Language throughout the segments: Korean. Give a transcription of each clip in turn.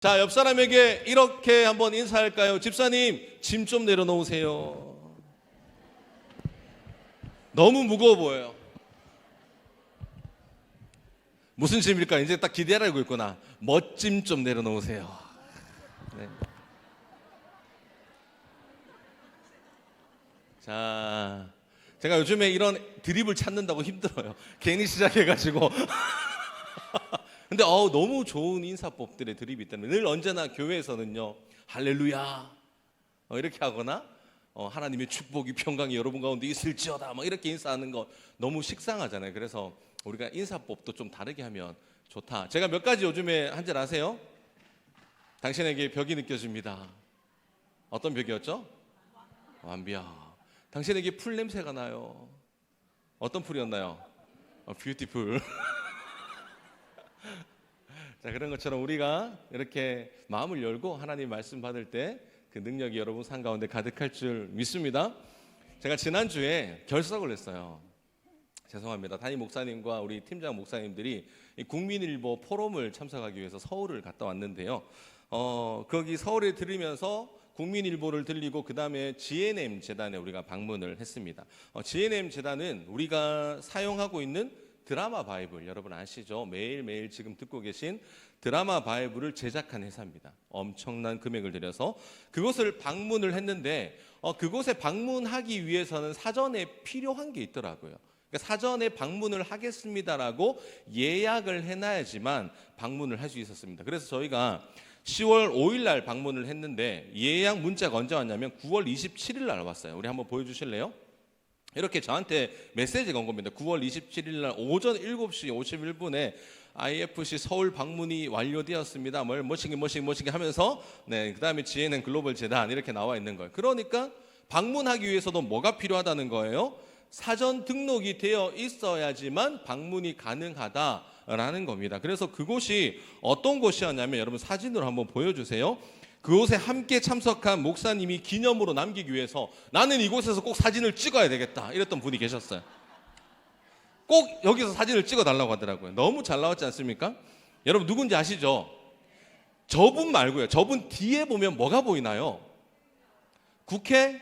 자, 옆 사람에게 이렇게 한번 인사할까요? 집사님, 짐 좀 내려놓으세요. 너무 무거워 보여요. 무슨 짐일까? 이제 딱 기대하고 있구나. 멋짐 좀 내려놓으세요. 네. 자, 제가 요즘에 이런 드립을 찾는다고 힘들어요. 괜히 시작해가지고. 근데 너무 좋은 인사법들의 드립이 있다면 늘 언제나 교회에서는요, 할렐루야 이렇게 하거나 하나님의 축복이 평강이 여러분 가운데 있을지어다 이렇게 인사하는 거 너무 식상하잖아요. 그래서 우리가 인사법도 좀 다르게 하면 좋다. 제가 몇 가지 요즘에 한 줄 아세요? 당신에게 벽이 느껴집니다. 어떤 벽이었죠? 완벽. 당신에게 풀 냄새가 나요. 어떤 풀이었나요? 뷰티풀. 자, 그런 것처럼 우리가 이렇게 마음을 열고 하나님 말씀 받을 때 그 능력이 여러분 삶 가운데 가득할 줄 믿습니다. 제가 지난주에 결석을 했어요. 죄송합니다. 담임 목사님과 우리 팀장 목사님들이 이 국민일보 포럼을 참석하기 위해서 서울을 갔다 왔는데요. 거기 서울에 들으면서 국민일보를 들리고 그 다음에 GNM 재단에 우리가 방문을 했습니다. GNM 재단은 우리가 사용하고 있는 드라마 바이블 여러분 아시죠? 매일매일 지금 듣고 계신 드라마 바이블을 제작한 회사입니다. 엄청난 금액을 들여서 그곳을 방문을 했는데 그곳에 방문하기 위해서는 사전에 필요한 게 있더라고요. 그러니까 사전에 방문을 하겠습니다라고 예약을 해놔야지만 방문을 할 수 있었습니다. 그래서 저희가 10월 5일 날 방문을 했는데 예약 문자가 언제 왔냐면 9월 27일 날 왔어요. 우리 한번 보여주실래요? 이렇게 저한테 메시지가 온 겁니다. 9월 27일 날 오전 7시 51분에 IFC 서울 방문이 완료되었습니다. 멋지게 하면서 그다음에 GNM 글로벌 재단 이렇게 나와 있는 거예요. 그러니까 방문하기 위해서도 뭐가 필요하다는 거예요? 사전 등록이 되어 있어야지만 방문이 가능하다라는 겁니다. 그래서 그곳이 어떤 곳이었냐면 여러분 사진으로 한번 보여주세요. 그곳에 함께 참석한 목사님이 기념으로 남기기 위해서 나는 이곳에서 꼭 사진을 찍어야 되겠다 이랬던 분이 계셨어요. 꼭 여기서 사진을 찍어달라고 하더라고요. 너무 잘 나왔지 않습니까? 여러분 누군지 아시죠? 저분 말고요. 저분 뒤에 보면 뭐가 보이나요? 국회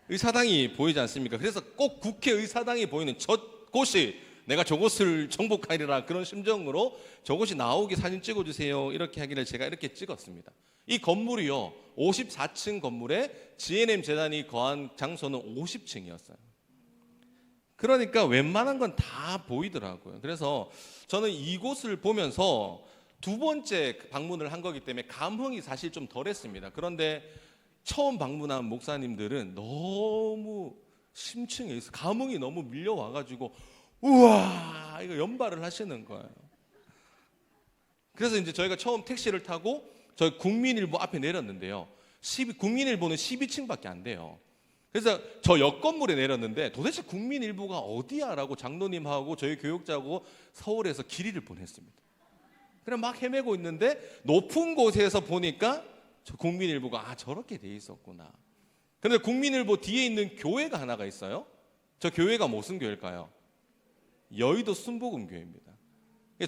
의사당이 보이지 않습니까? 그래서 꼭 국회 의사당이 보이는 저곳이 내가 저곳을 정복하리라 그런 심정으로 저곳이 나오게 사진 찍어주세요 이렇게 하기를 제가 이렇게 찍었습니다. 이 건물이요 54층 건물에 GNM 재단이 거한 장소는 50층이었어요. 그러니까 웬만한 건 다 보이더라고요. 그래서 저는 이곳을 보면서 두 번째 방문을 한 거기 때문에 감흥이 사실 좀 덜했습니다. 그런데 처음 방문한 목사님들은 너무 심층에 있어 감흥이 너무 밀려와가지고 우와 이거 연발을 하시는 거예요. 그래서 이제 저희가 처음 택시를 타고 저희 국민일보 앞에 내렸는데요. 국민일보는 12층밖에 안 돼요. 그래서 저 옆 건물에 내렸는데 도대체 국민일보가 어디야? 라고 장로님하고 저희 교육자하고 서울에서 길이를 보냈습니다. 그래 막 헤매고 있는데 높은 곳에서 보니까 저 국민일보가 저렇게 돼 있었구나. 그런데 국민일보 뒤에 있는 교회가 하나가 있어요. 저 교회가 무슨 교회일까요? 여의도 순복음교회입니다.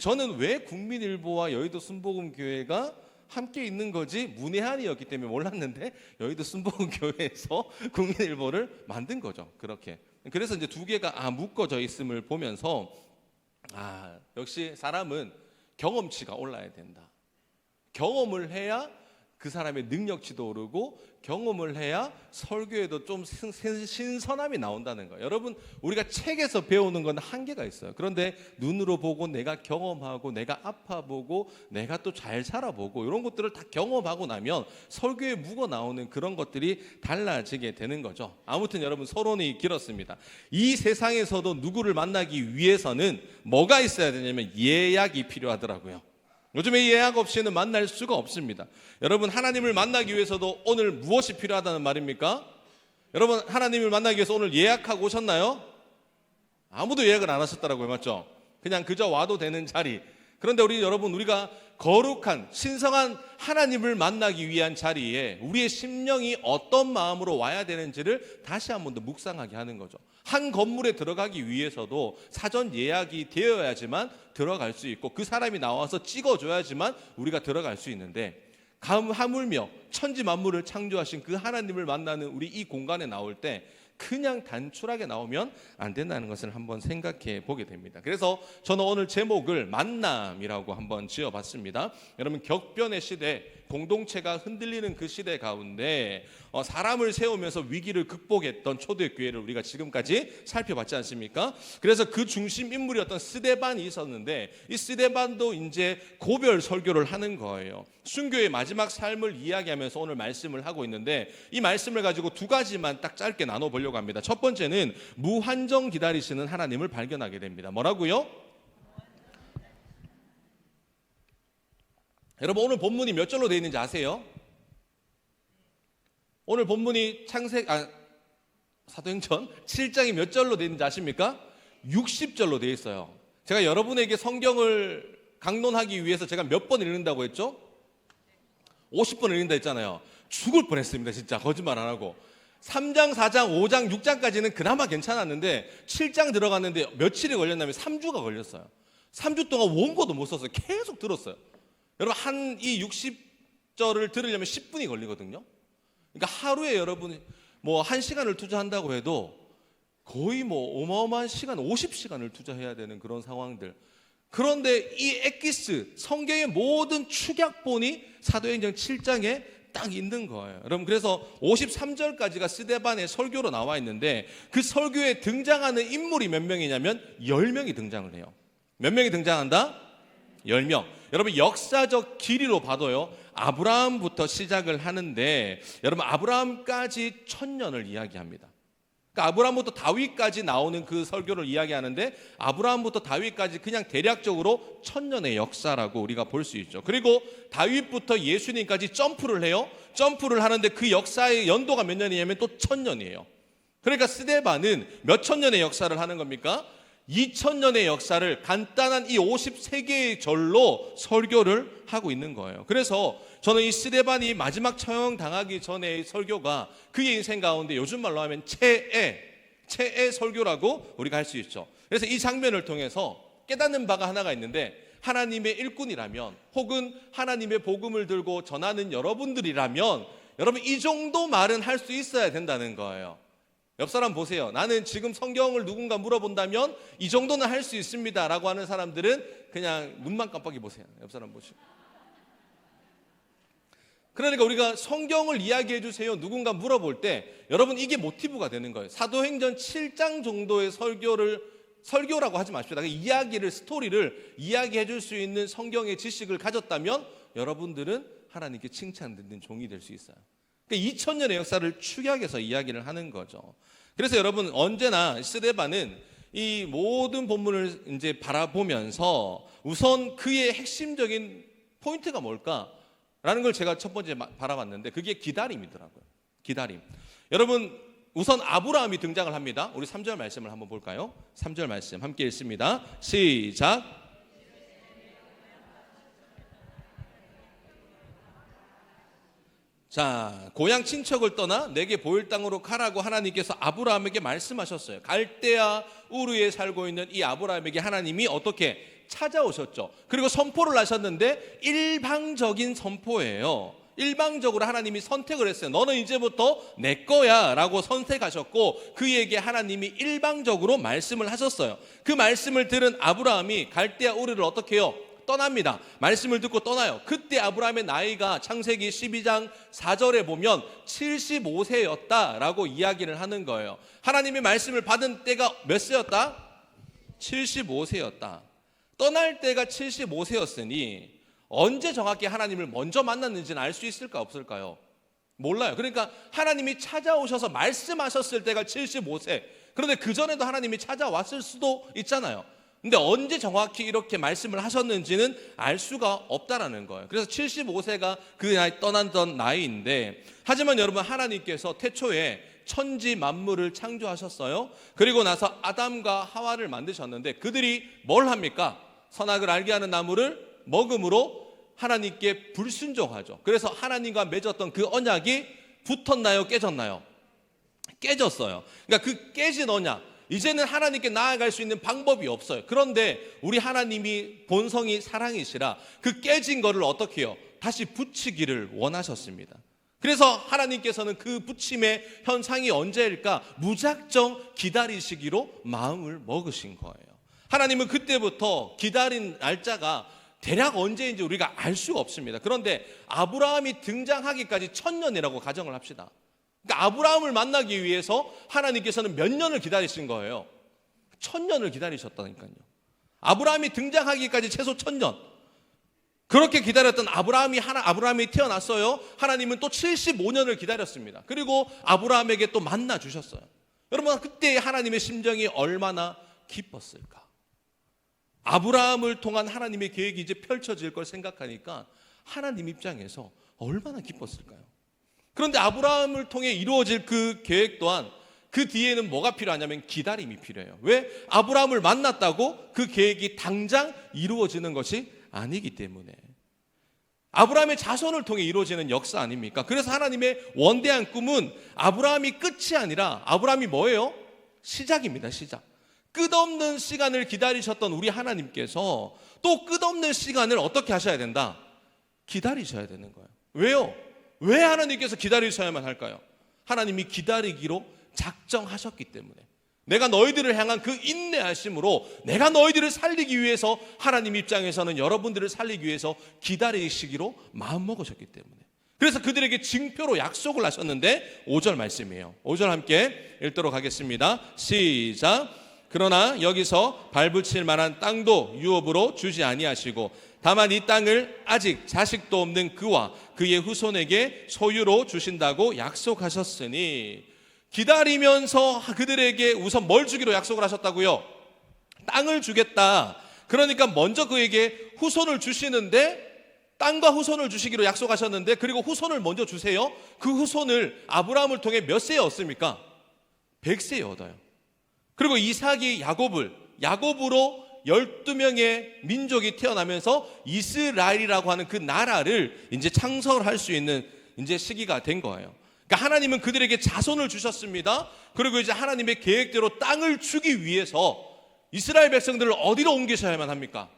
저는 왜 국민일보와 여의도 순복음교회가 함께 있는 거지 문외한이었기 때문에 몰랐는데 여의도 순복음교회에서 국민일보를 만든 거죠. 그렇게. 그래서 이제 두 개가 묶어져 있음을 보면서 역시 사람은 경험치가 올라야 된다. 경험을 해야 그 사람의 능력치도 오르고 경험을 해야 설교에도 좀 신선함이 나온다는 거예요. 여러분 우리가 책에서 배우는 건 한계가 있어요. 그런데 눈으로 보고 내가 경험하고 내가 아파보고 내가 또 잘 살아보고 이런 것들을 다 경험하고 나면 설교에 묵어 나오는 그런 것들이 달라지게 되는 거죠. 아무튼 여러분 서론이 길었습니다. 이 세상에서도 누구를 만나기 위해서는 뭐가 있어야 되냐면 예약이 필요하더라고요. 요즘에 예약 없이는 만날 수가 없습니다. 여러분 하나님을 만나기 위해서도 오늘 무엇이 필요하다는 말입니까? 여러분 하나님을 만나기 위해서 오늘 예약하고 오셨나요? 아무도 예약을 안 하셨더라고요. 맞죠? 그냥 그저 와도 되는 자리. 그런데 우리가 거룩한 신성한 하나님을 만나기 위한 자리에 우리의 심령이 어떤 마음으로 와야 되는지를 다시 한 번 더 묵상하게 하는 거죠. 한 건물에 들어가기 위해서도 사전 예약이 되어야지만 들어갈 수 있고 그 사람이 나와서 찍어줘야지만 우리가 들어갈 수 있는데 하물며 천지 만물을 창조하신 그 하나님을 만나는 우리 이 공간에 나올 때 그냥 단출하게 나오면 안 된다는 것을 한번 생각해 보게 됩니다. 그래서 저는 오늘 제목을 만남이라고 한번 지어봤습니다. 여러분, 격변의 시대, 공동체가 흔들리는 그 시대 가운데 사람을 세우면서 위기를 극복했던 초대교회를 우리가 지금까지 살펴봤지 않습니까? 그래서 그 중심 인물이었던 스데반이 있었는데, 이 스데반도 이제 고별 설교를 하는 거예요. 순교의 마지막 삶을 이야기하면서 오늘 말씀을 하고 있는데, 이 말씀을 가지고 두 가지만 딱 짧게 나눠보려고 합니다. 첫 번째는 무한정 기다리시는 하나님을 발견하게 됩니다. 뭐라고요? 여러분, 오늘 본문이 몇 절로 되어 있는지 아세요? 오늘 본문이 사도행전 7장이 몇 절로 되어 있는지 아십니까? 60절로 되어 있어요. 제가 여러분에게 성경을 강론하기 위해서 제가 몇 번 읽는다고 했죠? 50번 읽는다 했잖아요. 죽을 뻔했습니다. 진짜 거짓말 안 하고. 3장, 4장, 5장, 6장까지는 그나마 괜찮았는데 7장 들어갔는데 며칠이 걸렸냐면 3주가 걸렸어요. 3주 동안 원고도 못 썼어요. 계속 들었어요. 여러분, 이 60절을 들으려면 10분이 걸리거든요. 그러니까 하루에 여러분이 1시간을 투자한다고 해도 거의 어마어마한 시간, 50시간을 투자해야 되는 그런 상황들. 그런데 이 엑기스, 성경의 모든 축약본이 사도행전 7장에 딱 있는 거예요. 여러분, 그래서 53절까지가 스데반의 설교로 나와 있는데, 그 설교에 등장하는 인물이 몇 명이냐면 10명이 등장을 해요. 몇 명이 등장한다? 10명. 여러분, 역사적 길이로 봐도요, 아브라함부터 시작을 하는데, 여러분, 아브라함까지 1000년을 이야기합니다. 그러니까 아브라함부터 다윗까지 나오는 그 설교를 이야기하는데, 아브라함부터 다윗까지 그냥 대략적으로 1000년의 역사라고 우리가 볼 수 있죠. 그리고 다윗부터 예수님까지 점프를 해요. 점프를 하는데 그 역사의 연도가 몇 년이냐면 또 1000년이에요. 그러니까 스데반은 몇 천 년의 역사를 하는 겁니까? 2000년의 역사를 간단한 이 53개의 절로 설교를 하고 있는 거예요. 그래서 저는 이 스데반이 마지막 처형당하기 전의 설교가 그의 인생 가운데 요즘 말로 하면 최애 설교라고 우리가 할 수 있죠. 그래서 이 장면을 통해서 깨닫는 바가 하나가 있는데, 하나님의 일꾼이라면, 혹은 하나님의 복음을 들고 전하는 여러분들이라면, 여러분, 이 정도 말은 할 수 있어야 된다는 거예요. 옆 사람 보세요. 나는 지금 성경을 누군가 물어본다면 이 정도는 할 수 있습니다 라고 하는 사람들은 그냥 눈만 깜빡이 보세요. 옆 사람 보시고. 그러니까 우리가 성경을 이야기해 주세요 누군가 물어볼 때, 여러분, 이게 모티브가 되는 거예요. 사도행전 7장 정도의 설교라고 하지 마십시오. 이야기를, 스토리를 이야기해 줄 수 있는 성경의 지식을 가졌다면 여러분들은 하나님께 칭찬 듣는 종이 될 수 있어요. 그러니까 2000년의 역사를 축약해서 이야기를 하는 거죠. 그래서 여러분, 언제나 스데반은 이 모든 본문을 이제 바라보면서 우선 그의 핵심적인 포인트가 뭘까라는 걸 제가 첫 번째 바라봤는데, 그게 기다림이더라고요. 기다림. 여러분, 우선 아브라함이 등장을 합니다. 우리 3절 말씀을 한번 볼까요? 3절 말씀 함께 읽습니다. 시작. 자, 고향 친척을 떠나 내게 보일 땅으로 가라고 하나님께서 아브라함에게 말씀하셨어요. 갈대아 우르에 살고 있는 이 아브라함에게 하나님이 어떻게 찾아오셨죠. 그리고 선포를 하셨는데 일방적인 선포예요. 일방적으로 하나님이 선택을 했어요. 너는 이제부터 내 거야 라고 선택하셨고, 그에게 하나님이 일방적으로 말씀을 하셨어요. 그 말씀을 들은 아브라함이 갈대아 우르를 어떻게 해요? 떠납니다. 말씀을 듣고 떠나요. 그때 아브라함의 나이가 창세기 12장 4절에 보면 75세였다라고 이야기를 하는 거예요. 하나님의 말씀을 받은 때가 몇 세였다? 75세였다. 떠날 때가 75세였으니 언제 정확히 하나님을 먼저 만났는지는 알 수 있을까 없을까요? 몰라요. 그러니까 하나님이 찾아오셔서 말씀하셨을 때가 75세. 그런데 그전에도 하나님이 찾아왔을 수도 있잖아요. 근데 언제 정확히 이렇게 말씀을 하셨는지는 알 수가 없다라는 거예요. 그래서 75세가 그 나이 떠났던 나이인데, 하지만 여러분, 하나님께서 태초에 천지 만물을 창조하셨어요. 그리고 나서 아담과 하와를 만드셨는데, 그들이 뭘 합니까? 선악을 알게 하는 나무를 먹음으로 하나님께 불순종하죠. 그래서 하나님과 맺었던 그 언약이 붙었나요? 깨졌나요? 깨졌어요. 그러니까 그 깨진 언약, 이제는 하나님께 나아갈 수 있는 방법이 없어요. 그런데 우리 하나님이 본성이 사랑이시라 그 깨진 거를 어떻게 해요? 다시 붙이기를 원하셨습니다. 그래서 하나님께서는 그 붙임의 현상이 언제일까 무작정 기다리시기로 마음을 먹으신 거예요. 하나님은 그때부터 기다린 날짜가 대략 언제인지 우리가 알 수가 없습니다. 그런데 아브라함이 등장하기까지 1000년이라고 가정을 합시다. 그러니까 아브라함을 만나기 위해서 하나님께서는 몇 년을 기다리신 거예요? 1000년을 기다리셨다니까요. 아브라함이 등장하기까지 최소 1000년. 그렇게 기다렸던 아브라함이 태어났어요. 하나님은 또 75년을 기다렸습니다. 그리고 아브라함에게 또 만나 주셨어요. 여러분, 그때 하나님의 심정이 얼마나 기뻤을까? 아브라함을 통한 하나님의 계획이 이제 펼쳐질 걸 생각하니까 하나님 입장에서 얼마나 기뻤을까요? 그런데 아브라함을 통해 이루어질 그 계획 또한 그 뒤에는 뭐가 필요하냐면 기다림이 필요해요. 왜? 아브라함을 만났다고 그 계획이 당장 이루어지는 것이 아니기 때문에. 아브라함의 자손을 통해 이루어지는 역사 아닙니까? 그래서 하나님의 원대한 꿈은 아브라함이 끝이 아니라 아브라함이 뭐예요? 시작입니다. 시작. 끝없는 시간을 기다리셨던 우리 하나님께서 또 끝없는 시간을 어떻게 하셔야 된다? 기다리셔야 되는 거예요. 왜요? 왜 하나님께서 기다리셔야만 할까요? 하나님이 기다리기로 작정하셨기 때문에. 내가 너희들을 향한 그 인내하심으로 내가 너희들을 살리기 위해서 하나님 입장에서는 여러분들을 살리기 위해서 기다리시기로 마음먹으셨기 때문에. 그래서 그들에게 징표로 약속을 하셨는데 5절 말씀이에요. 5절 함께 읽도록 하겠습니다. 시작. 그러나 여기서 발붙일 만한 땅도 유업으로 주지 아니하시고 다만 이 땅을 아직 자식도 없는 그와 그의 후손에게 소유로 주신다고 약속하셨으니. 기다리면서 그들에게 우선 뭘 주기로 약속을 하셨다고요? 땅을 주겠다. 그러니까 먼저 그에게 후손을 주시는데 땅과 후손을 주시기로 약속하셨는데 그리고 후손을 먼저 주세요. 그 후손을 아브라함을 통해 몇 세에 얻습니까? 100세에 얻어요. 그리고 이삭이 야곱으로 12명의 민족이 태어나면서 이스라엘이라고 하는 그 나라를 이제 창설할 수 있는 이제 시기가 된 거예요. 그러니까 하나님은 그들에게 자손을 주셨습니다. 그리고 이제 하나님의 계획대로 땅을 주기 위해서 이스라엘 백성들을 어디로 옮기셔야만 합니까?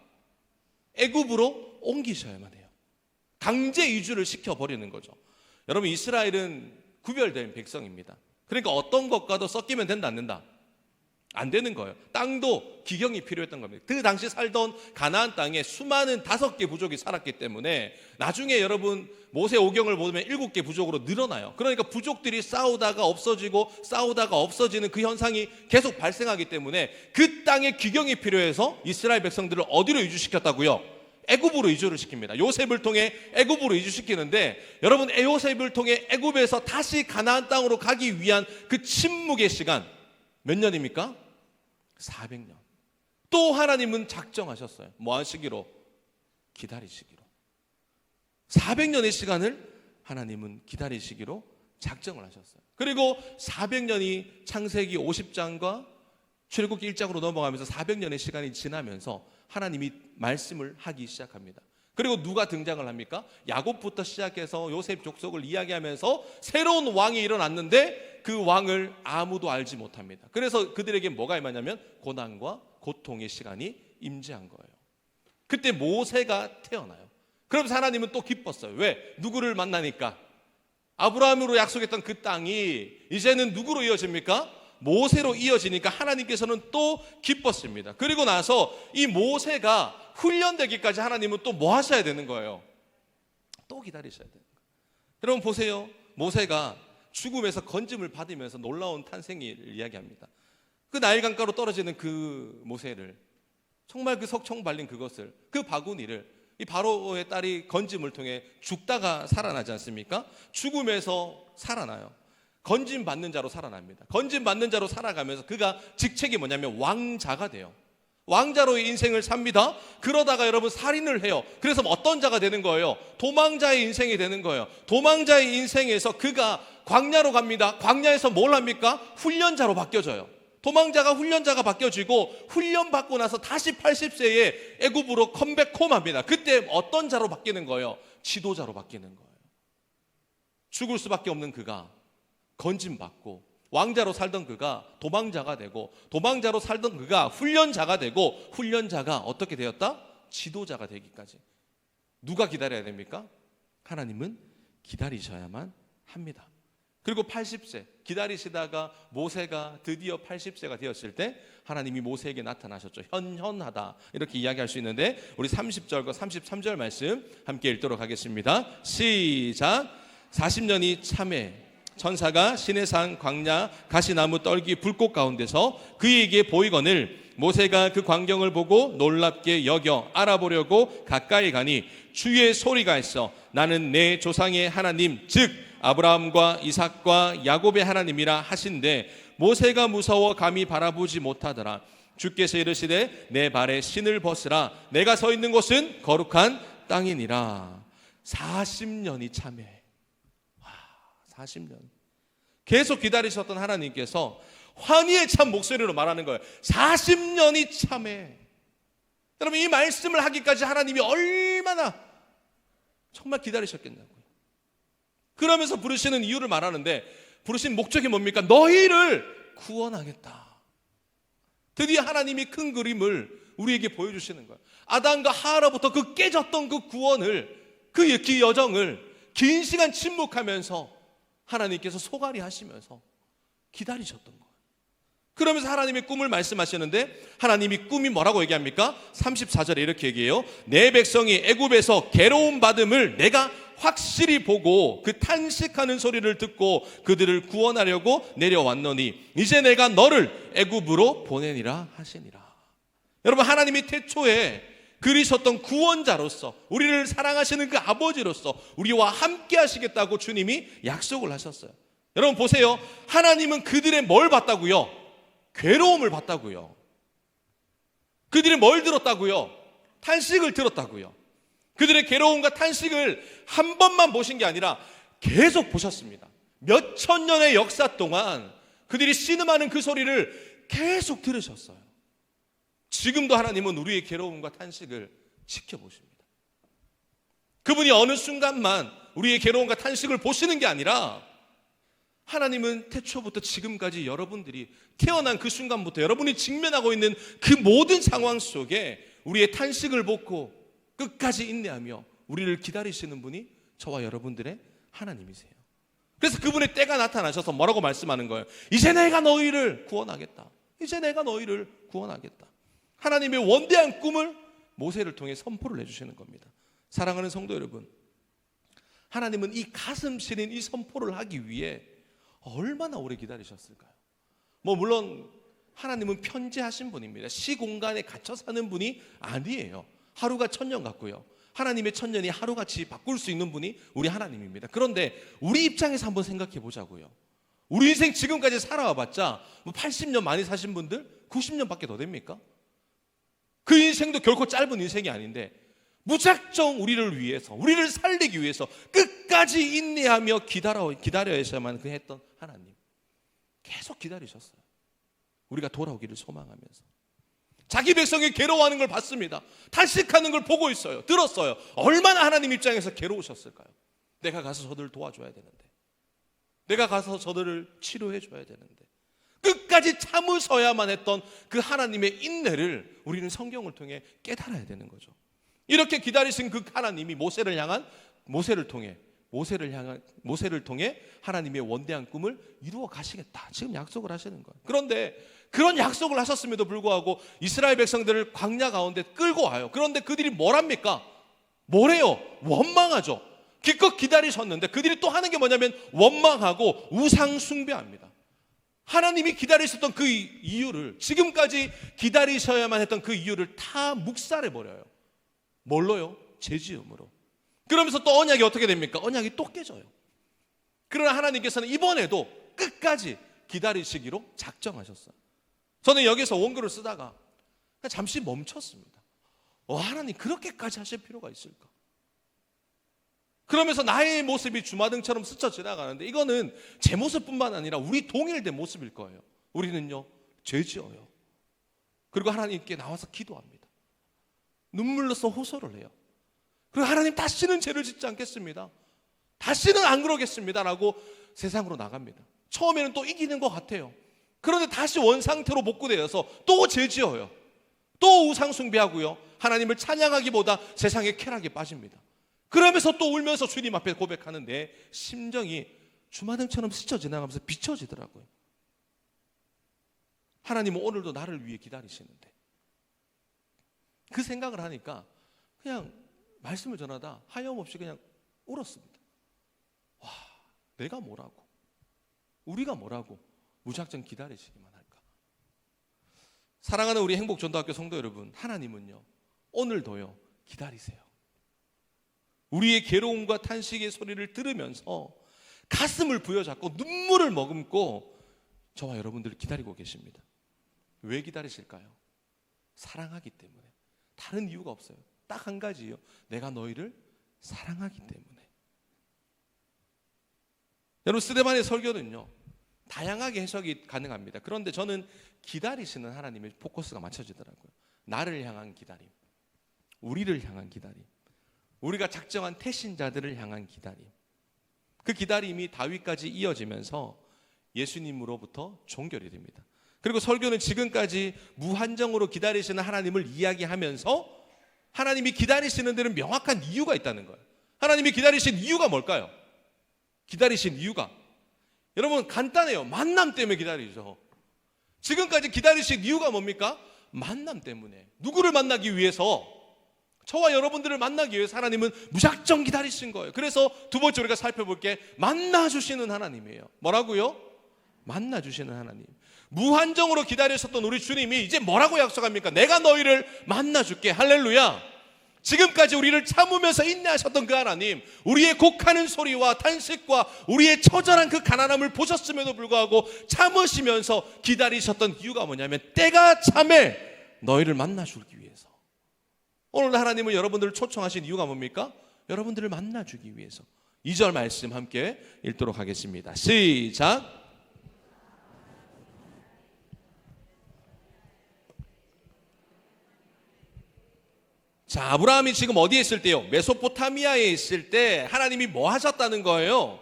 애굽으로 옮기셔야만 해요. 강제 이주를 시켜버리는 거죠. 여러분, 이스라엘은 구별된 백성입니다. 그러니까 어떤 것과도 섞이면 된다, 안 된다? 안 되는 거예요. 땅도 기경이 필요했던 겁니다. 그 당시 살던 가나안 땅에 수많은 5개 부족이 살았기 때문에 나중에 여러분 모세 오경을 보면 7개 부족으로 늘어나요. 그러니까 부족들이 싸우다가 없어지는 그 현상이 계속 발생하기 때문에 그 땅에 기경이 필요해서 이스라엘 백성들을 어디로 이주시켰다고요? 애굽으로 이주를 시킵니다. 요셉을 통해 애굽으로 이주시키는데 여러분, 요셉을 통해 애굽에서 다시 가나안 땅으로 가기 위한 그 침묵의 시간 몇 년입니까? 400년. 또 하나님은 작정하셨어요. 뭐 하시기로? 기다리시기로. 400년의 시간을 하나님은 기다리시기로 작정을 하셨어요. 그리고 400년이 창세기 50장과 출애굽기 1장으로 넘어가면서 400년의 시간이 지나면서 하나님이 말씀을 하기 시작합니다. 그리고 누가 등장을 합니까? 야곱부터 시작해서 요셉 족속을 이야기하면서 새로운 왕이 일어났는데 그 왕을 아무도 알지 못합니다. 그래서 그들에게 뭐가 임하냐면 고난과 고통의 시간이 임재한 거예요. 그때 모세가 태어나요. 그러면서 하나님은 또 기뻤어요. 왜? 누구를 만나니까? 아브라함으로 약속했던 그 땅이 이제는 누구로 이어집니까? 모세로 이어지니까 하나님께서는 또 기뻤습니다. 그리고 나서 이 모세가 훈련되기까지 하나님은 또 뭐 하셔야 되는 거예요? 또 기다리셔야 되는 거예요. 여러분 보세요. 모세가 죽음에서 건짐을 받으면서 놀라운 탄생을 이야기합니다. 그 나일 강가로 떨어지는 그 모세를, 정말 그 석청 발린 그것을, 그 바구니를 이 바로의 딸이 건짐을 통해 죽다가 살아나지 않습니까? 죽음에서 살아나요. 건짐 받는 자로 살아납니다. 건짐 받는 자로 살아가면서 그가 직책이 뭐냐면 왕자가 돼요. 왕자로의 인생을 삽니다. 그러다가 여러분 살인을 해요. 그래서 어떤 자가 되는 거예요? 도망자의 인생이 되는 거예요. 도망자의 인생에서 그가 광야로 갑니다. 광야에서 뭘 합니까? 훈련자로 바뀌어져요. 도망자가 훈련자가 바뀌어지고 훈련받고 나서 다시 80세에 애굽으로 컴백홈합니다. 그때 어떤 자로 바뀌는 거예요? 지도자로 바뀌는 거예요. 죽을 수밖에 없는 그가 건짐받고 왕자로 살던 그가 도망자가 되고 도망자로 살던 그가 훈련자가 되고 훈련자가 어떻게 되었다? 지도자가 되기까지. 누가 기다려야 됩니까? 하나님은 기다리셔야만 합니다. 그리고 80세 기다리시다가 모세가 드디어 80세가 되었을 때 하나님이 모세에게 나타나셨죠. 현현하다 이렇게 이야기할 수 있는데 우리 30절과 33절 말씀 함께 읽도록 하겠습니다. 시작. 40년이 참에 천사가 시내산 광야 가시나무 떨기 불꽃 가운데서 그에게 보이거늘 모세가 그 광경을 보고 놀랍게 여겨 알아보려고 가까이 가니 주의 소리가 있어 나는 내 조상의 하나님 즉 아브라함과 이삭과 야곱의 하나님이라 하신대 모세가 무서워 감히 바라보지 못하더라. 주께서 이르시되 내 발에 신을 벗으라 내가 서 있는 곳은 거룩한 땅이니라. 40년이 참해. 40년 계속 기다리셨던 하나님께서 환희에 찬 목소리로 말하는 거예요. 40년이 참해. 여러분 이 말씀을 하기까지 하나님이 얼마나 정말 기다리셨겠냐고요. 그러면서 부르시는 이유를 말하는데 부르신 목적이 뭡니까? 너희를 구원하겠다. 드디어 하나님이 큰 그림을 우리에게 보여주시는 거예요. 아담과 하와로부터 그 깨졌던 그 구원을 그 여정을 긴 시간 침묵하면서 하나님께서 소갈이 하시면서 기다리셨던 거예요. 그러면서 하나님의 꿈을 말씀하시는데 하나님이 꿈이 뭐라고 얘기합니까? 34절에 이렇게 얘기해요. 내 백성이 애굽에서 괴로움 받음을 내가 확실히 보고 그 탄식하는 소리를 듣고 그들을 구원하려고 내려왔노니 이제 내가 너를 애굽으로 보내니라 하시니라. 여러분 하나님이 태초에 그리셨던 구원자로서 우리를 사랑하시는 그 아버지로서 우리와 함께 하시겠다고 주님이 약속을 하셨어요. 여러분 보세요. 하나님은 그들의 뭘 봤다고요? 괴로움을 봤다고요. 그들이 뭘 들었다고요? 탄식을 들었다고요. 그들의 괴로움과 탄식을 한 번만 보신 게 아니라 계속 보셨습니다. 몇 천 년의 역사 동안 그들이 신음하는 그 소리를 계속 들으셨어요. 지금도 하나님은 우리의 괴로움과 탄식을 지켜보십니다. 그분이 어느 순간만 우리의 괴로움과 탄식을 보시는 게 아니라 하나님은 태초부터 지금까지 여러분들이 태어난 그 순간부터 여러분이 직면하고 있는 그 모든 상황 속에 우리의 탄식을 보고 끝까지 인내하며 우리를 기다리시는 분이 저와 여러분들의 하나님이세요. 그래서 그분의 때가 나타나셔서 뭐라고 말씀하는 거예요? 이제 내가 너희를 구원하겠다. 이제 내가 너희를 구원하겠다. 하나님의 원대한 꿈을 모세를 통해 선포를 해주시는 겁니다. 사랑하는 성도 여러분, 하나님은 이 가슴 시린 이 선포를 하기 위해 얼마나 오래 기다리셨을까요? 물론 하나님은 편재하신 분입니다. 시공간에 갇혀 사는 분이 아니에요. 하루가 천년 같고요. 하나님의 천년이 하루같이 바꿀 수 있는 분이 우리 하나님입니다. 그런데 우리 입장에서 한번 생각해 보자고요. 우리 인생 지금까지 살아와봤자 80년 많이 사신 분들 90년밖에 더 됩니까? 그 인생도 결코 짧은 인생이 아닌데 무작정 우리를 위해서 우리를 살리기 위해서 끝까지 인내하며 기다려야만 했던 하나님 계속 기다리셨어요. 우리가 돌아오기를 소망하면서 자기 백성이 괴로워하는 걸 봤습니다. 탄식하는 걸 보고 있어요. 들었어요. 얼마나 하나님 입장에서 괴로우셨을까요? 내가 가서 저들을 도와줘야 되는데, 내가 가서 저들을 치료해 줘야 되는데 끝까지 참으셔야만 했던 그 하나님의 인내를 우리는 성경을 통해 깨달아야 되는 거죠. 이렇게 기다리신 그 하나님이 모세를 통해 하나님의 원대한 꿈을 이루어 가시겠다. 지금 약속을 하시는 거예요. 그런데 그런 약속을 하셨음에도 불구하고 이스라엘 백성들을 광야 가운데 끌고 와요. 그런데 그들이 뭘 합니까? 뭐래요? 원망하죠. 기껏 기다리셨는데 그들이 또 하는 게 뭐냐면 원망하고 우상 숭배합니다. 하나님이 기다리셨던 그 이유를, 지금까지 기다리셔야만 했던 그 이유를 다 묵살해버려요. 뭘로요? 죄지음으로. 그러면서 또 언약이 어떻게 됩니까? 언약이 또 깨져요. 그러나 하나님께서는 이번에도 끝까지 기다리시기로 작정하셨어요. 저는 여기서 원고를 쓰다가 잠시 멈췄습니다. 하나님 그렇게까지 하실 필요가 있을까? 그러면서 나의 모습이 주마등처럼 스쳐 지나가는데 이거는 제 모습뿐만 아니라 우리 동일된 모습일 거예요. 우리는요 죄지어요. 그리고 하나님께 나와서 기도합니다. 눈물로써 호소를 해요. 그리고 하나님 다시는 죄를 짓지 않겠습니다. 다시는 안 그러겠습니다 라고 세상으로 나갑니다. 처음에는 또 이기는 것 같아요. 그런데 다시 원상태로 복구되어서 또 죄지어요. 또 우상 숭배하고요. 하나님을 찬양하기보다 세상의 쾌락에 빠집니다. 그러면서 또 울면서 주님 앞에 고백하는데 심정이 주마등처럼 스쳐 지나가면서 비춰지더라고요. 하나님은 오늘도 나를 위해 기다리시는데, 그 생각을 하니까 그냥 말씀을 전하다 하염없이 그냥 울었습니다. 와, 내가 뭐라고, 우리가 뭐라고 무작정 기다리시기만 할까. 사랑하는 우리 행복전도학교 성도 여러분, 하나님은요 오늘도요 기다리세요. 우리의 괴로움과 탄식의 소리를 들으면서 가슴을 부여잡고 눈물을 머금고 저와 여러분들을 기다리고 계십니다. 왜 기다리실까요? 사랑하기 때문에. 다른 이유가 없어요. 딱 한 가지예요. 내가 너희를 사랑하기 때문에. 여러분, 스데반의 설교는요 다양하게 해석이 가능합니다. 그런데 저는 기다리시는 하나님의 포커스가 맞춰지더라고요. 나를 향한 기다림, 우리를 향한 기다림, 우리가 작정한 태신자들을 향한 기다림. 그 기다림이 다윗까지 이어지면서 예수님으로부터 종결이 됩니다. 그리고 설교는 지금까지 무한정으로 기다리시는 하나님을 이야기하면서 하나님이 기다리시는 데는 명확한 이유가 있다는 거예요. 하나님이 기다리신 이유가 뭘까요? 기다리신 이유가 여러분 간단해요. 만남 때문에 기다리죠. 지금까지 기다리신 이유가 뭡니까? 만남 때문에. 누구를 만나기 위해서? 저와 여러분들을 만나기 위해서 하나님은 무작정 기다리신 거예요. 그래서 두 번째 우리가 살펴볼 게 만나주시는 하나님이에요. 뭐라고요? 만나주시는 하나님. 무한정으로 기다리셨던 우리 주님이 이제 뭐라고 약속합니까? 내가 너희를 만나줄게. 할렐루야. 지금까지 우리를 참으면서 인내하셨던 그 하나님, 우리의 곡하는 소리와 탄식과 우리의 처절한 그 가난함을 보셨음에도 불구하고 참으시면서 기다리셨던 이유가 뭐냐면 때가 참에 너희를 만나주기 위해서. 오늘 하나님은 여러분들을 초청하신 이유가 뭡니까? 여러분들을 만나주기 위해서. 2절 말씀 함께 읽도록 하겠습니다. 시작. 자, 아브라함이 지금 어디에 있을 때요? 메소포타미아에 있을 때 하나님이 뭐 하셨다는 거예요?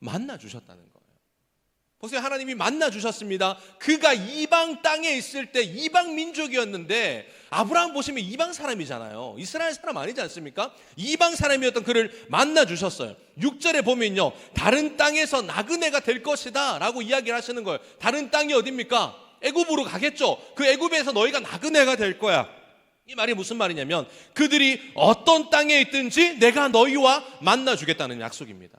만나주셨다는 거예요. 보세요, 하나님이 만나주셨습니다. 그가 이방 땅에 있을 때 이방 민족이었는데, 아브라함 보시면 이방 사람이잖아요. 이스라엘 사람 아니지 않습니까? 이방 사람이었던 그를 만나주셨어요. 6절에 보면요, 다른 땅에서 나그네가 될 것이다 라고 이야기를 하시는 거예요. 다른 땅이 어딥니까? 애굽으로 가겠죠. 그 애굽에서 너희가 나그네가 될 거야. 이 말이 무슨 말이냐면 그들이 어떤 땅에 있든지 내가 너희와 만나주겠다는 약속입니다.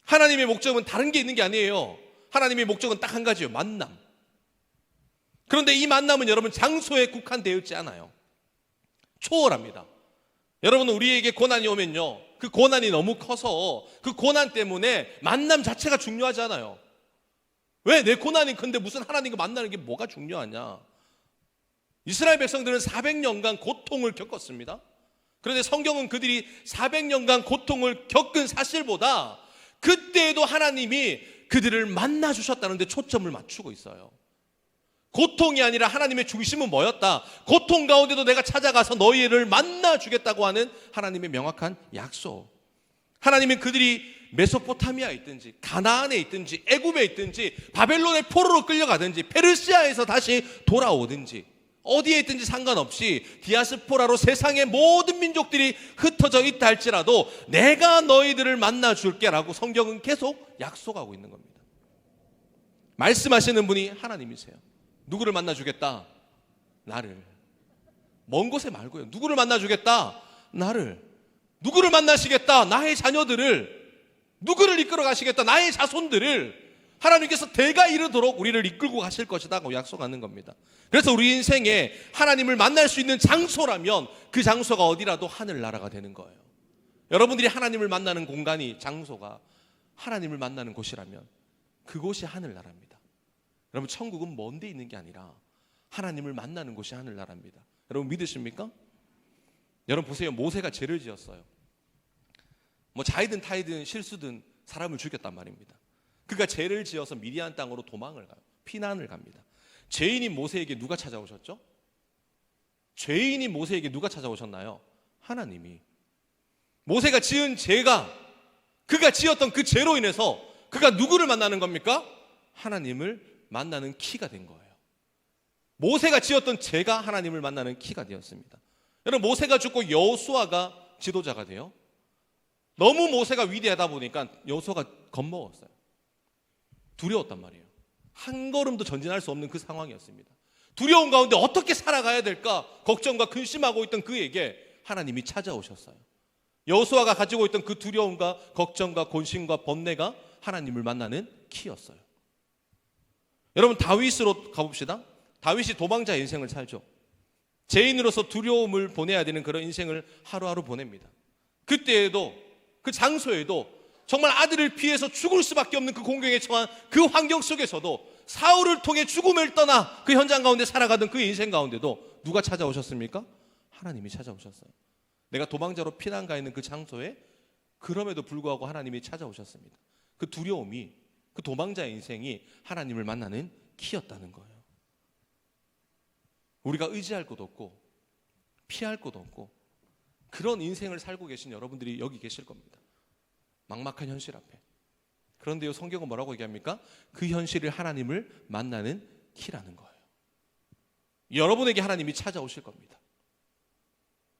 하나님의 목적은 다른 게 있는 게 아니에요. 하나님의 목적은 딱 한 가지예요. 만남. 그런데 이 만남은 여러분 장소에 국한되어 있지 않아요. 초월합니다. 여러분은 우리에게 고난이 오면요, 그 고난이 너무 커서 그 고난 때문에 만남 자체가 중요하지 않아요. 왜? 내 고난이 큰데 무슨 하나님과 만나는 게 뭐가 중요하냐. 이스라엘 백성들은 400년간 고통을 겪었습니다. 그런데 성경은 그들이 400년간 고통을 겪은 사실보다 그때에도 하나님이 그들을 만나주셨다는 데 초점을 맞추고 있어요. 고통이 아니라 하나님의 중심은 뭐였다? 고통 가운데도 내가 찾아가서 너희를 만나주겠다고 하는 하나님의 명확한 약속. 하나님은 그들이 메소포타미아에 있든지 가나안에 있든지 애굽에 있든지 바벨론의 포로로 끌려가든지 페르시아에서 다시 돌아오든지 어디에 있든지 상관없이 디아스포라로 세상의 모든 민족들이 흩어져 있다 할지라도 내가 너희들을 만나줄게 라고 성경은 계속 약속하고 있는 겁니다. 말씀하시는 분이 하나님이세요. 누구를 만나주겠다? 나를. 먼 곳에 말고요. 누구를 만나주겠다? 나를. 누구를 만나시겠다? 나의 자녀들을. 누구를 이끌어 가시겠다? 나의 자손들을. 하나님께서 대가 이르도록 우리를 이끌고 가실 것이다 고 약속하는 겁니다. 그래서 우리 인생에 하나님을 만날 수 있는 장소라면 그 장소가 어디라도 하늘나라가 되는 거예요. 여러분들이 하나님을 만나는 공간이, 장소가 하나님을 만나는 곳이라면 그곳이 하늘나라입니다. 여러분, 천국은 먼 데 있는 게 아니라 하나님을 만나는 곳이 하늘나라입니다. 여러분 믿으십니까? 여러분 보세요, 모세가 죄를 지었어요. 뭐 자이든 타이든 실수든 사람을 죽였단 말입니다. 그가 죄를 지어서 미디안 땅으로 도망을 가요. 피난을 갑니다. 죄인인 모세에게 누가 찾아오셨죠? 죄인인 모세에게 누가 찾아오셨나요? 하나님이. 모세가 지은 죄가, 그가 지었던 그 죄로 인해서 그가 누구를 만나는 겁니까? 하나님을 만나는 키가 된 거예요. 모세가 지었던 죄가 하나님을 만나는 키가 되었습니다. 여러분, 모세가 죽고 여호수아가 지도자가 돼요? 너무 모세가 위대하다 보니까 여호수아가 겁먹었어요. 두려웠단 말이에요. 한 걸음도 전진할 수 없는 그 상황이었습니다. 두려운 가운데 어떻게 살아가야 될까 걱정과 근심하고 있던 그에게 하나님이 찾아오셨어요. 여호수아가 가지고 있던 그 두려움과 걱정과 곤심과 번뇌가 하나님을 만나는 키였어요. 여러분, 다윗으로 가봅시다. 다윗이 도망자 인생을 살죠. 죄인으로서 두려움을 보내야 되는 그런 인생을 하루하루 보냅니다. 그때에도, 그 장소에도 정말 아들을 피해서 죽을 수밖에 없는 그 공경에 처한 그 환경 속에서도 사울을 통해 죽음을 떠나 그 현장 가운데 살아가던 그 인생 가운데도 누가 찾아오셨습니까? 하나님이 찾아오셨어요. 내가 도망자로 피난 가 있는 그 장소에 그럼에도 불구하고 하나님이 찾아오셨습니다. 그 두려움이, 그 도망자의 인생이 하나님을 만나는 키였다는 거예요. 우리가 의지할 곳 없고 피할 곳 없고 그런 인생을 살고 계신 여러분들이 여기 계실 겁니다. 막막한 현실 앞에. 그런데요, 성경은 뭐라고 얘기합니까? 그 현실을 하나님을 만나는 키라는 거예요. 여러분에게 하나님이 찾아오실 겁니다.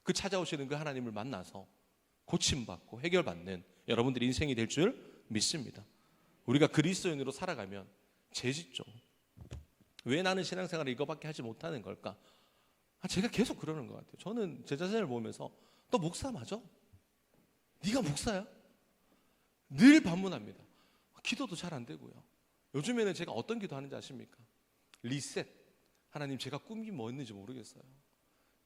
그 찾아오시는 그 하나님을 만나서 고침받고 해결받는 여러분들의 인생이 될 줄 믿습니다. 우리가 그리스도인으로 살아가면 죄짓죠. 왜 나는 신앙생활을 이거밖에 하지 못하는 걸까? 제가 계속 그러는 것 같아요. 저는 제 자신을 보면서 너 목사 맞아? 네가 목사야? 늘 반문합니다. 기도도 잘 안 되고요. 요즘에는 제가 어떤 기도하는지 아십니까? 리셋. 하나님, 제가 꿈이 뭐였는지 모르겠어요.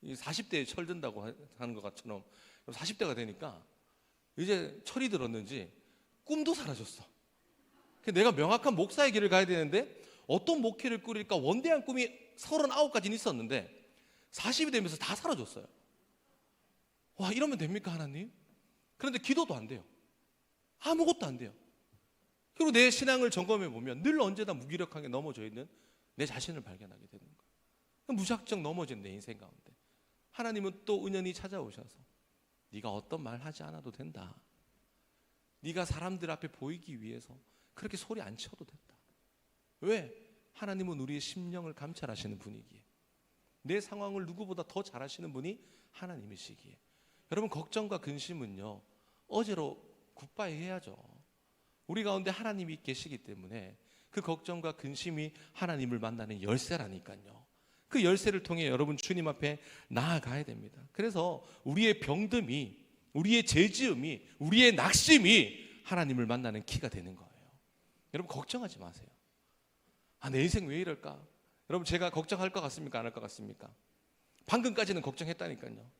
40대에 철든다고 하는 것처럼 40대가 되니까 이제 철이 들었는지 꿈도 사라졌어. 내가 명확한 목사의 길을 가야 되는데 어떤 목회를 꾸릴까 원대한 꿈이 39가지는 있었는데 40이 되면서 다 사라졌어요. 와, 이러면 됩니까 하나님? 그런데 기도도 안 돼요. 아무것도 안 돼요. 그리고 내 신앙을 점검해 보면 늘 언제나 무기력하게 넘어져 있는 내 자신을 발견하게 되는 거예요. 무작정 넘어진 내 인생 가운데 하나님은 또 은연히 찾아오셔서 네가 어떤 말 하지 않아도 된다. 네가 사람들 앞에 보이기 위해서 그렇게 소리 안 쳐도 된다. 왜? 하나님은 우리의 심령을 감찰하시는 분이기에, 내 상황을 누구보다 더 잘 아시는 분이 하나님이시기에. 여러분, 걱정과 근심은요, 어제로 굿바이 해야죠. 우리 가운데 하나님이 계시기 때문에 그 걱정과 근심이 하나님을 만나는 열쇠라니까요. 그 열쇠를 통해 여러분 주님 앞에 나아가야 됩니다. 그래서 우리의 병듦이, 우리의 죄지음이, 우리의 낙심이 하나님을 만나는 키가 되는 거예요. 여러분, 걱정하지 마세요. 내 인생 왜 이럴까? 여러분, 제가 걱정할 것 같습니까? 안 할 것 같습니까? 방금까지는 걱정했다니까요.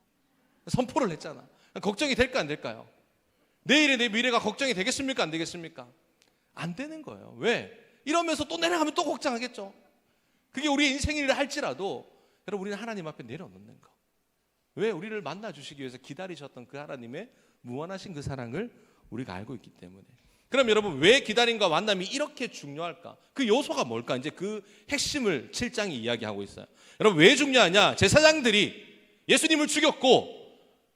선포를 했잖아. 걱정이 될까 안 될까요? 내일의 내 미래가 걱정이 되겠습니까? 안 되겠습니까? 안 되는 거예요. 왜? 이러면서 또 내려가면 또 걱정하겠죠. 그게 우리의 인생이라 할지라도 여러분, 우리는 하나님 앞에 내려놓는 거. 왜? 우리를 만나주시기 위해서 기다리셨던 그 하나님의 무한하신 그 사랑을 우리가 알고 있기 때문에. 그럼 여러분, 왜 기다림과 만남이 이렇게 중요할까? 그 요소가 뭘까? 이제 그 핵심을 7장이 이야기하고 있어요. 여러분, 왜 중요하냐? 제사장들이 예수님을 죽였고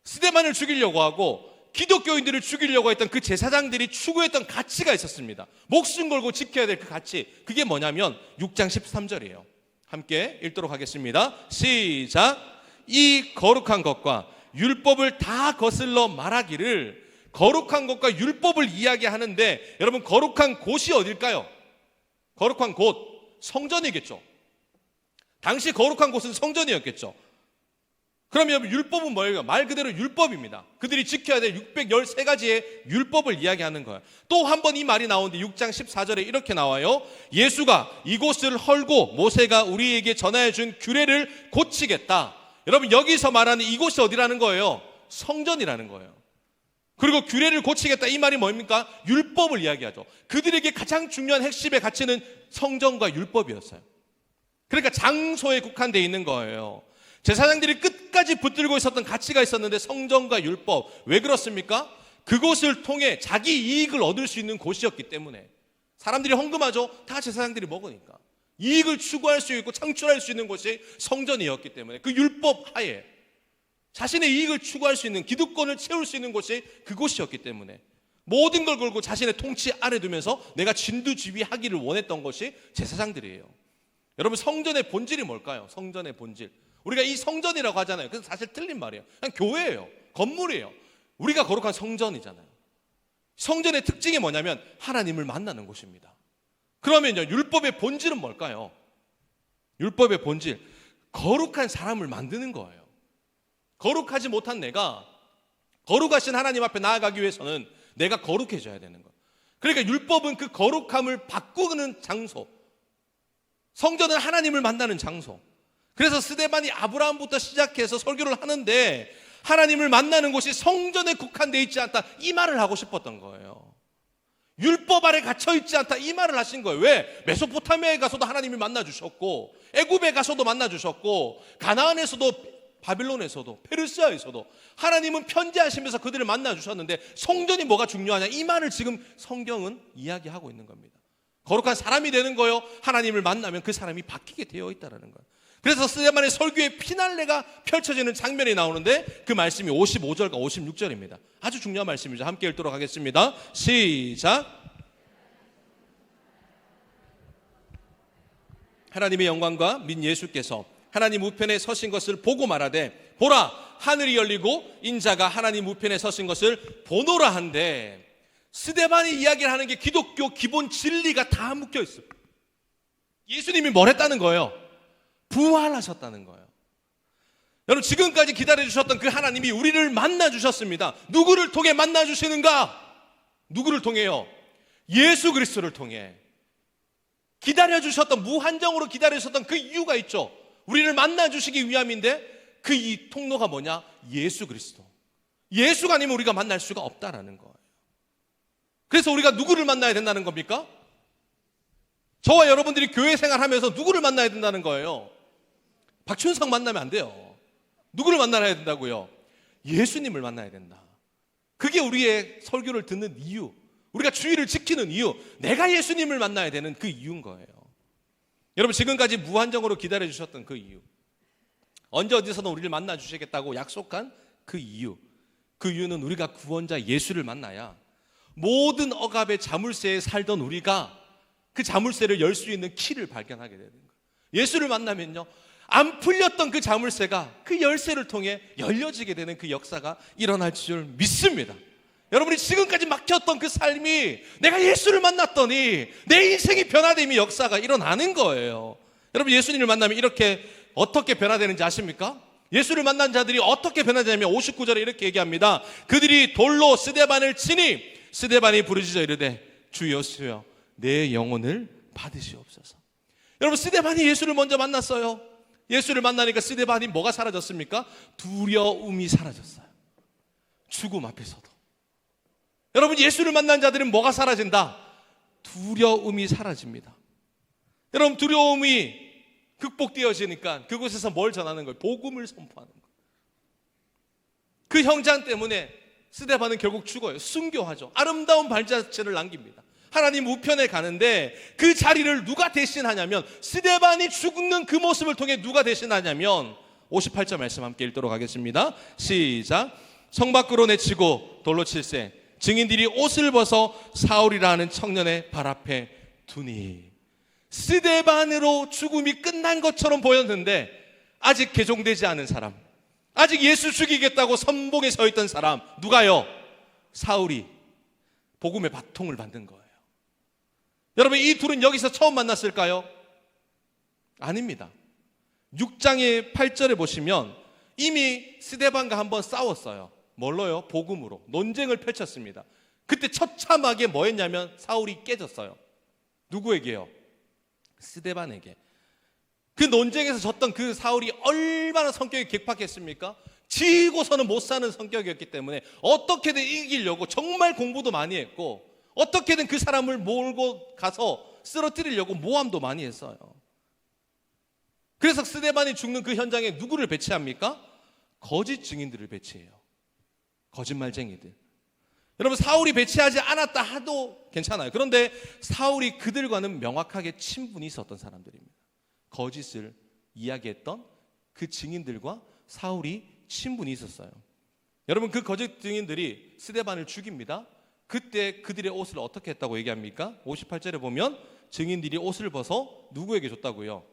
스데반을 죽이려고 하고 기독교인들을 죽이려고 했던 그 제사장들이 추구했던 가치가 있었습니다. 목숨 걸고 지켜야 될 그 가치, 그게 뭐냐면 6장 13절이에요. 함께 읽도록 하겠습니다. 시작. 이 거룩한 것과 율법을 다 거슬러 말하기를. 거룩한 것과 율법을 이야기하는데 여러분, 거룩한 곳이 어딜까요? 거룩한 곳, 성전이겠죠. 당시 거룩한 곳은 성전이었겠죠. 그러면 율법은 뭐예요? 말 그대로 율법입니다. 그들이 지켜야 될 613가지의 율법을 이야기하는 거예요. 또 한 번 이 말이 나오는데 6장 14절에 이렇게 나와요. 예수가 이곳을 헐고 모세가 우리에게 전하여 준 규례를 고치겠다. 여러분, 여기서 말하는 이곳이 어디라는 거예요? 성전이라는 거예요. 그리고 규례를 고치겠다, 이 말이 뭡니까? 율법을 이야기하죠. 그들에게 가장 중요한 핵심의 가치는 성전과 율법이었어요. 그러니까 장소에 국한되어 있는 거예요. 제사장들이 끝까지 붙들고 있었던 가치가 있었는데 성전과 율법, 왜 그렇습니까? 그곳을 통해 자기 이익을 얻을 수 있는 곳이었기 때문에. 사람들이 헌금하죠. 다 제사장들이 먹으니까. 이익을 추구할 수 있고 창출할 수 있는 곳이 성전이었기 때문에, 그 율법 하에 자신의 이익을 추구할 수 있는, 기득권을 채울 수 있는 곳이 그곳이었기 때문에 모든 걸 걸고 자신의 통치 아래 두면서 내가 진두지휘하기를 원했던 것이 제사장들이에요. 여러분, 성전의 본질이 뭘까요? 성전의 본질, 우리가 이 성전이라고 하잖아요. 그래서 사실 틀린 말이에요. 그냥 교회예요. 건물이에요. 우리가 거룩한 성전이잖아요. 성전의 특징이 뭐냐면 하나님을 만나는 곳입니다. 그러면요, 율법의 본질은 뭘까요? 율법의 본질, 거룩한 사람을 만드는 거예요. 거룩하지 못한 내가 거룩하신 하나님 앞에 나아가기 위해서는 내가 거룩해져야 되는 거예요. 그러니까 율법은 그 거룩함을 바꾸는 장소, 성전은 하나님을 만나는 장소. 그래서 스데반이 아브라함부터 시작해서 설교를 하는데 하나님을 만나는 곳이 성전에 국한되어 있지 않다, 이 말을 하고 싶었던 거예요. 율법 아래 갇혀 있지 않다, 이 말을 하신 거예요. 왜? 메소포타미아에 가서도 하나님을 만나 주셨고, 애굽에 가서도 만나 주셨고, 가나안에서도, 바빌론에서도, 페르시아에서도 하나님은 편지하시면서 그들을 만나 주셨는데 성전이 뭐가 중요하냐, 이 말을 지금 성경은 이야기하고 있는 겁니다. 거룩한 사람이 되는 거요, 하나님을 만나면 그 사람이 바뀌게 되어 있다는 거예요. 그래서 스데반의 설교의 피날레가 펼쳐지는 장면이 나오는데 그 말씀이 55절과 56절입니다. 아주 중요한 말씀이죠. 함께 읽도록 하겠습니다. 시작. 하나님의 영광과 민 예수께서 하나님 우편에 서신 것을 보고 말하되, 보라, 하늘이 열리고 인자가 하나님 우편에 서신 것을 보노라 한데, 스데반이 이야기를 하는 게 기독교 기본 진리가 다 묶여 있어요. 예수님이 뭘 했다는 거예요? 부활하셨다는 거예요. 여러분, 지금까지 기다려주셨던 그 하나님이 우리를 만나주셨습니다. 누구를 통해 만나주시는가? 누구를 통해요? 예수 그리스도를 통해. 기다려주셨던, 무한정으로 기다려주셨던 그 이유가 있죠. 우리를 만나주시기 위함인데 그 이 통로가 뭐냐? 예수 그리스도. 예수가 아니면 우리가 만날 수가 없다라는 거예요. 그래서 우리가 누구를 만나야 된다는 겁니까? 저와 여러분들이 교회 생활하면서 누구를 만나야 된다는 거예요? 박춘성 만나면 안 돼요. 누구를 만나야 된다고요? 예수님을 만나야 된다. 그게 우리의 설교를 듣는 이유, 우리가 주의를 지키는 이유, 내가 예수님을 만나야 되는 그 이유인 거예요. 여러분, 지금까지 무한정으로 기다려주셨던 그 이유, 언제 어디서든 우리를 만나주시겠다고 약속한 그 이유, 그 이유는 우리가 구원자 예수를 만나야 모든 억압의 자물쇠에 살던 우리가 그 자물쇠를 열 수 있는 키를 발견하게 되는 거예요. 예수를 만나면요, 안 풀렸던 그 자물쇠가 그 열쇠를 통해 열려지게 되는 그 역사가 일어날 줄 믿습니다. 여러분이 지금까지 막혔던 그 삶이 내가 예수를 만났더니 내 인생이 변화됨이 역사가 일어나는 거예요. 여러분, 예수님을 만나면 이렇게 어떻게 변화되는지 아십니까? 예수를 만난 자들이 어떻게 변화되냐면 59절에 이렇게 얘기합니다. 그들이 돌로 스데반을 치니 스데반이 부르짖어 이르되, 주 예수여, 내 영혼을 받으시옵소서. 여러분, 스데반이 예수를 먼저 만났어요. 예수를 만나니까 스데반이 뭐가 사라졌습니까? 두려움이 사라졌어요. 죽음 앞에서도. 여러분, 예수를 만난 자들은 뭐가 사라진다? 두려움이 사라집니다. 여러분, 두려움이 극복되어지니까 그곳에서 뭘 전하는 거예요? 복음을 선포하는 거예요. 그 형장 때문에 스데반은 결국 죽어요. 순교하죠. 아름다운 발자취를 남깁니다. 하나님 우편에 가는데 그 자리를 누가 대신하냐면, 스데반이 죽는 그 모습을 통해 누가 대신하냐면 58절 말씀 함께 읽도록 하겠습니다. 시작. 성 밖으로 내치고 돌로 칠세 증인들이 옷을 벗어 사울이라 하는 청년의 발 앞에 두니. 스데반으로 죽음이 끝난 것처럼 보였는데 아직 개종되지 않은 사람, 아직 예수 죽이겠다고 선봉에 서 있던 사람, 누가요? 사울이 복음의 바통을 받는 거예요. 여러분, 이 둘은 여기서 처음 만났을까요? 아닙니다. 6장의 8절에 보시면 이미 스데반과 한번 싸웠어요. 뭘로요? 복음으로 논쟁을 펼쳤습니다. 그때 처참하게 뭐 했냐면 사울이 깨졌어요. 누구에게요? 스데반에게. 그 논쟁에서 졌던 그 사울이 얼마나 성격이 괴팍했습니까? 지고서는 못 사는 성격이었기 때문에 어떻게든 이기려고 정말 공부도 많이 했고, 어떻게든 그 사람을 몰고 가서 쓰러뜨리려고 모함도 많이 했어요. 그래서 스데반이 죽는 그 현장에 누구를 배치합니까? 거짓 증인들을 배치해요. 거짓말쟁이들. 여러분, 사울이 배치하지 않았다 하도 괜찮아요. 그런데 사울이 그들과는 명확하게 친분이 있었던 사람들입니다. 거짓을 이야기했던 그 증인들과 사울이 친분이 있었어요. 여러분, 그 거짓 증인들이 스데반을 죽입니다. 그때 그들의 옷을 어떻게 했다고 얘기합니까? 58절에 보면 증인들이 옷을 벗어 누구에게 줬다고요?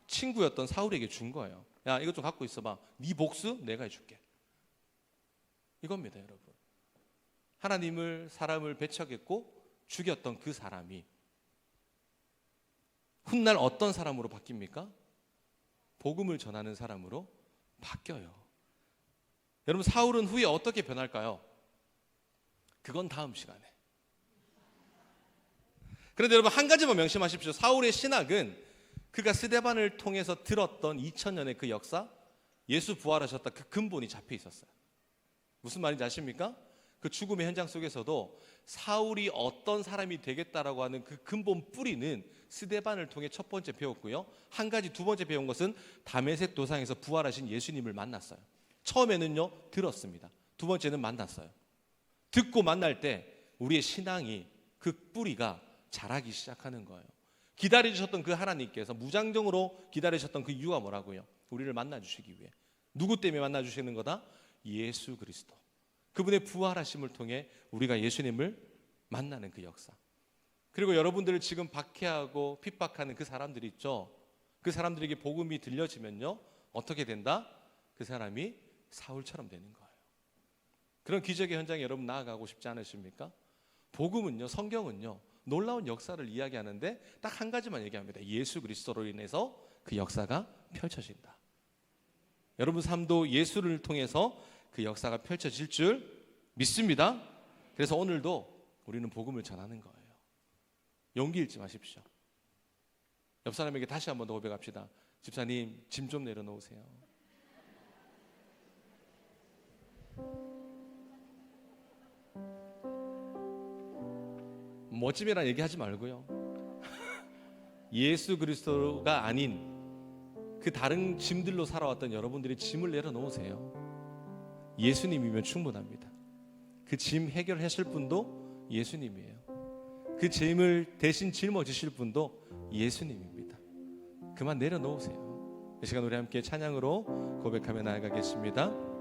친구였던 사울에게 준 거예요. 야, 이것 좀 갖고 있어봐. 네 복수 내가 해줄게. 이겁니다, 여러분. 하나님을 사람을 배척했고 죽였던 그 사람이 훗날 어떤 사람으로 바뀝니까? 복음을 전하는 사람으로 바뀌어요. 여러분, 사울은 후에 어떻게 변할까요? 그건 다음 시간에. 그런데 여러분, 한 가지만 명심하십시오. 사울의 신학은 그가 스데반을 통해서 들었던 2000년의 그 역사, 예수 부활하셨다, 그 근본이 잡혀 있었어요. 무슨 말인지 아십니까? 그 죽음의 현장 속에서도 사울이 어떤 사람이 되겠다라고 하는 그 근본 뿌리는 스데반을 통해 첫 번째 배웠고요. 한 가지 두 번째 배운 것은 다메섹 도상에서 부활하신 예수님을 만났어요. 처음에는요, 들었습니다. 두 번째는 만났어요. 듣고 만날 때 우리의 신앙이, 그 뿌리가 자라기 시작하는 거예요. 기다리셨던 그 하나님께서 무장정으로 기다리셨던 그 이유가 뭐라고요? 우리를 만나주시기 위해. 누구 때문에 만나주시는 거다? 예수 그리스도. 그분의 부활하심을 통해 우리가 예수님을 만나는 그 역사. 그리고 여러분들을 지금 박해하고 핍박하는 그 사람들이 있죠. 그 사람들에게 복음이 들려지면요, 어떻게 된다? 그 사람이 사울처럼 되는 거예요. 그런 기적의 현장에 여러분 나아가고 싶지 않으십니까? 복음은요, 성경은요, 놀라운 역사를 이야기하는데 딱 한 가지만 얘기합니다. 예수 그리스도로 인해서 그 역사가 펼쳐진다. 여러분 삶도 예수를 통해서 그 역사가 펼쳐질 줄 믿습니다. 그래서 오늘도 우리는 복음을 전하는 거예요. 용기 잃지 마십시오. 옆 사람에게 다시 한번 더 고백합시다. 집사님, 짐 좀 내려놓으세요. 멋짐이란 얘기하지 말고요. 예수 그리스도가 아닌 그 다른 짐들로 살아왔던 여러분들이 짐을 내려놓으세요. 예수님이면 충분합니다. 그 짐 해결하실 분도 예수님이에요. 그 짐을 대신 짊어지실 분도 예수님입니다. 그만 내려놓으세요. 이 시간 우리 함께 찬양으로 고백하며 나아가겠습니다.